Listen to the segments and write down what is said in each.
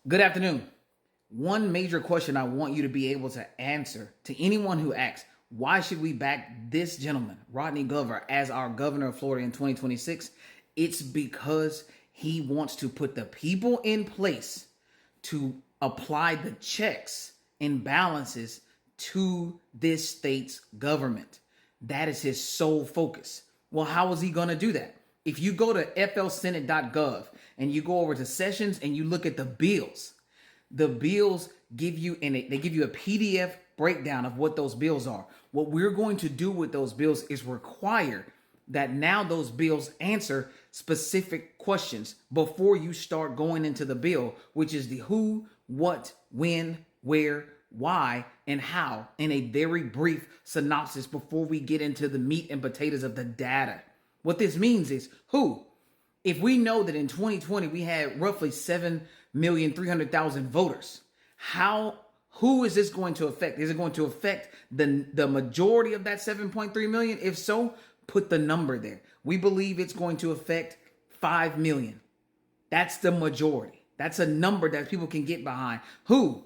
Good afternoon. One major question I want you to be able to answer to anyone who asks, why should we back this gentleman, Rodney Glover, as our governor of Florida in 2026? It's because he wants to put the people in place to apply the checks and balances to this state's government. That is his sole focus. Well, how is he going to do that? If you go to flsenate.gov and you go over to sessions and you look at the bills give you they give you a PDF breakdown of what those bills are. What we're going to do with those bills is require that now those bills answer specific questions before you start going into the bill, which is the who, what, when, where, why, and how in a very brief synopsis before we get into the meat and potatoes of the data. What this means is who. If we know that in 2020 we had roughly 7,300,000 voters, who is this going to affect? Is it going to affect the majority of that 7.3 million? If so, put the number there. We believe it's going to affect 5 million. That's the majority. That's a number that people can get behind. Who?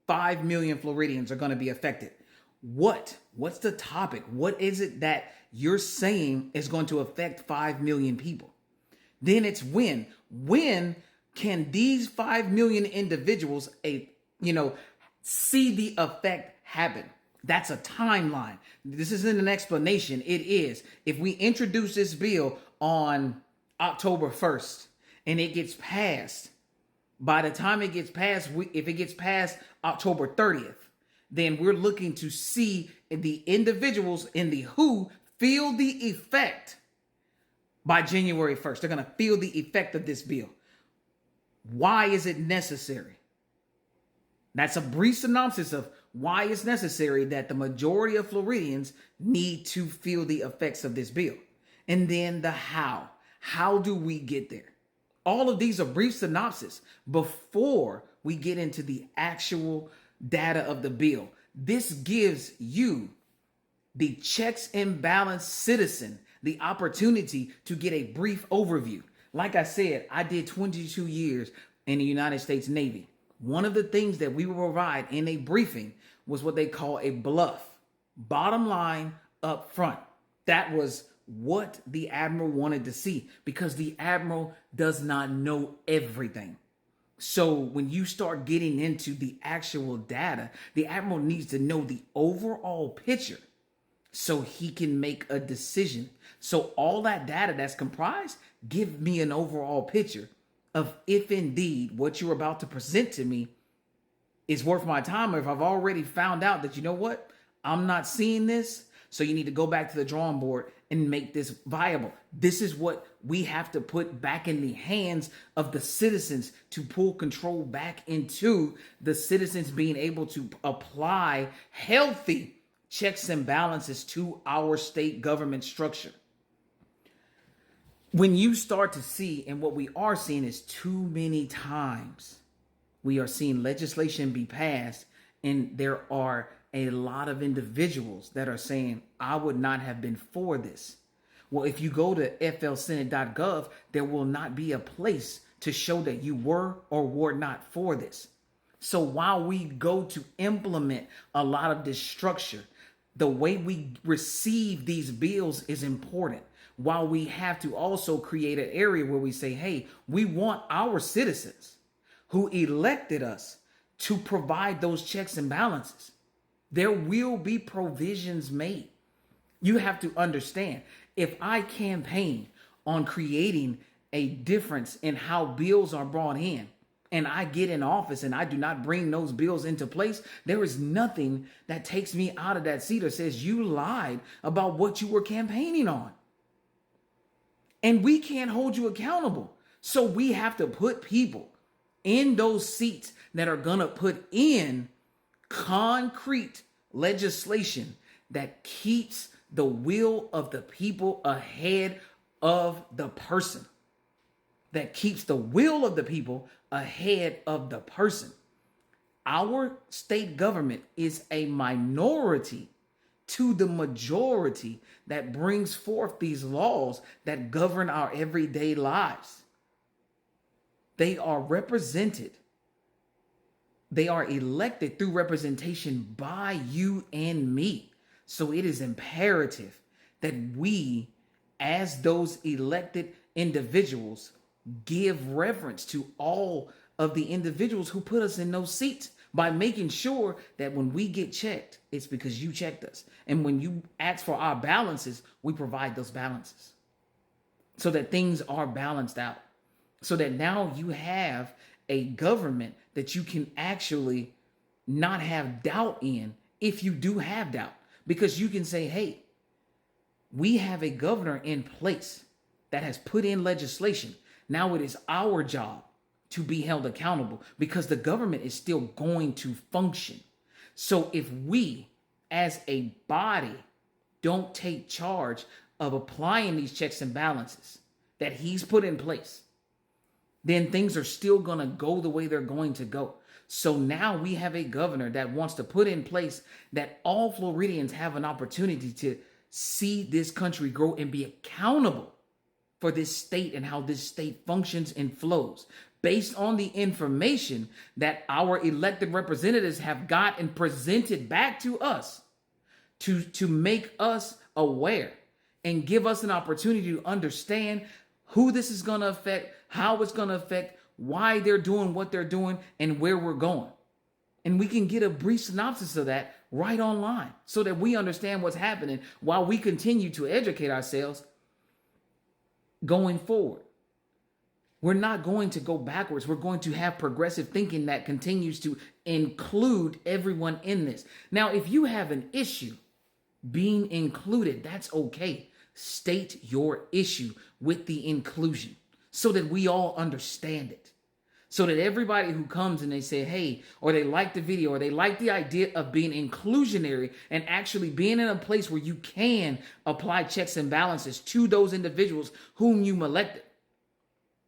5 million Floridians are going to be affected. What's the topic? What is it that you're saying is going to affect 5 million people? Then it's when. When can these 5 million individuals, see the effect happen? That's a timeline. This isn't an explanation. It is. If we introduce this bill on October 1st and it gets passed, by the time it gets passed, if it gets passed October 30th, then we're looking to see the individuals in the who feel the effect by January 1st. They're going to feel the effect of this bill. Why is it necessary? That's a brief synopsis of why it's necessary that the majority of Floridians need to feel the effects of this bill. And then the how. How do we get there? All of these are brief synopsis before we get into the actual data of the bill. This gives you, the checks and balance citizen, the opportunity to get a brief overview. Like I said, I did 22 years in the United States Navy. One of the things that we will provide in a briefing was what they call a bluff. Bottom line up front. That was what the admiral wanted to see because the admiral does not know everything. So when you start getting into the actual data, the admiral needs to know the overall picture so he can make a decision. So all that data that's comprised, give me an overall picture of if indeed what you're about to present to me is worth my time, or if I've already found out that, you know what, I'm not seeing this, so you need to go back to the drawing board and make this viable. This is what we have to put back in the hands of the citizens to pull control back into the citizens being able to apply healthy checks and balances to our state government structure. When you start to see, and what we are seeing is too many times, we are seeing legislation be passed, and there are a lot of individuals that are saying, I would not have been for this. Well, if you go to flsenate.gov, there will not be a place to show that you were or were not for this. So while we go to implement a lot of this structure, the way we receive these bills is important. While we have to also create an area where we say, hey, we want our citizens who elected us to provide those checks and balances. There will be provisions made. You have to understand, if I campaign on creating a difference in how bills are brought in, and I get in office and I do not bring those bills into place, there is nothing that takes me out of that seat or says you lied about what you were campaigning on. And we can't hold you accountable. So we have to put people in those seats that are going to put in concrete legislation that keeps the will of the people ahead of the person. That keeps the will of the people ahead of the person. Our state government is a minority to the majority that brings forth these laws that govern our everyday lives. They are represented They are elected through representation by you and me. So it is imperative that we, as those elected individuals, give reverence to all of the individuals who put us in those seats by making sure that when we get checked, it's because you checked us. And when you ask for our balances, we provide those balances so that things are balanced out. So that now you have a government that you can actually not have doubt in if you do have doubt. Because you can say, hey, we have a governor in place that has put in legislation. Now it is our job to be held accountable because the government is still going to function. So if we as a body don't take charge of applying these checks and balances that he's put in place, then things are still going to go the way they're going to go. So now we have a governor that wants to put in place that all Floridians have an opportunity to see this country grow and be accountable for this state and how this state functions and flows based on the information that our elected representatives have got and presented back to us to make us aware and give us an opportunity to understand who this is going to affect, how it's going to affect, why they're doing what they're doing, and where we're going. And we can get a brief synopsis of that right online so that we understand what's happening while we continue to educate ourselves going forward. We're not going to go backwards. We're going to have progressive thinking that continues to include everyone in this. Now, if you have an issue being included, that's okay. State your issue with the inclusion so that we all understand it. So that everybody who comes and they say, hey, or they like the video, or they like the idea of being inclusionary and actually being in a place where you can apply checks and balances to those individuals whom you elected.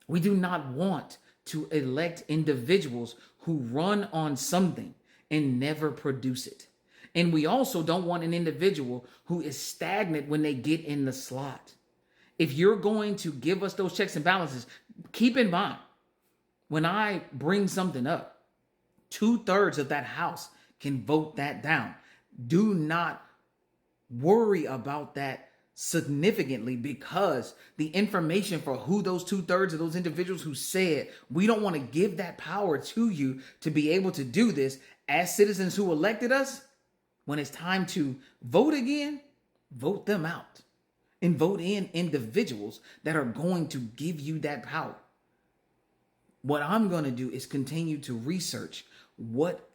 We do not want to elect individuals who run on something and never produce it. And we also don't want an individual who is stagnant when they get in the slot. If you're going to give us those checks and balances, keep in mind, when I bring something up, 2/3 of that house can vote that down. Do not worry about that significantly, because the information for who those 2/3 of those individuals who said, we don't want to give that power to you to be able to do this as citizens who elected us. When it's time to vote again, vote them out and vote in individuals that are going to give you that power. What I'm going to do is continue to research what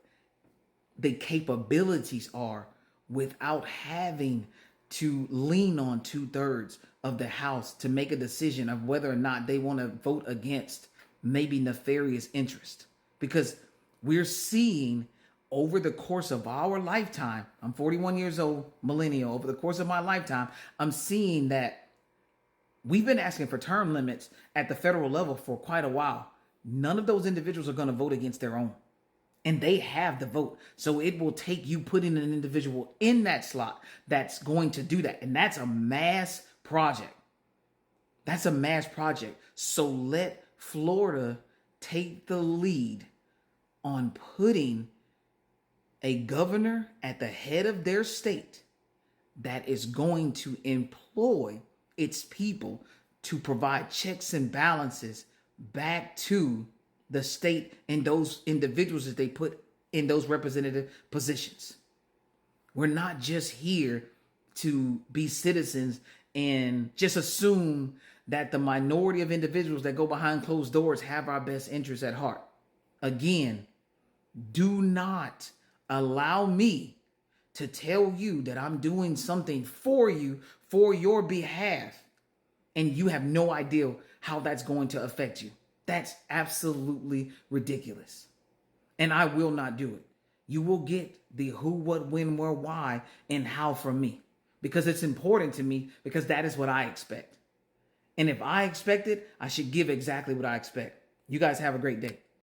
the capabilities are without having to lean on 2/3 of the House to make a decision of whether or not they want to vote against maybe nefarious interest. Because we're seeing over the course of our lifetime, I'm 41 years old, millennial, over the course of my lifetime, I'm seeing that we've been asking for term limits at the federal level for quite a while. None of those individuals are going to vote against their own. And they have the vote. So it will take you putting an individual in that slot that's going to do that. And that's a mass project. That's a mass project. So let Florida take the lead on putting a governor at the head of their state that is going to employ its people to provide checks and balances back to the state and those individuals that they put in those representative positions. We're not just here to be citizens and just assume that the minority of individuals that go behind closed doors have our best interests at heart. Again, do not allow me to tell you that I'm doing something for you for your behalf, and you have no idea how that's going to affect you. That's absolutely ridiculous. And I will not do it. You will get the who, what, when, where, why, and how from me. Because it's important to me, because that is what I expect. And if I expect it, I should give exactly what I expect. You guys have a great day.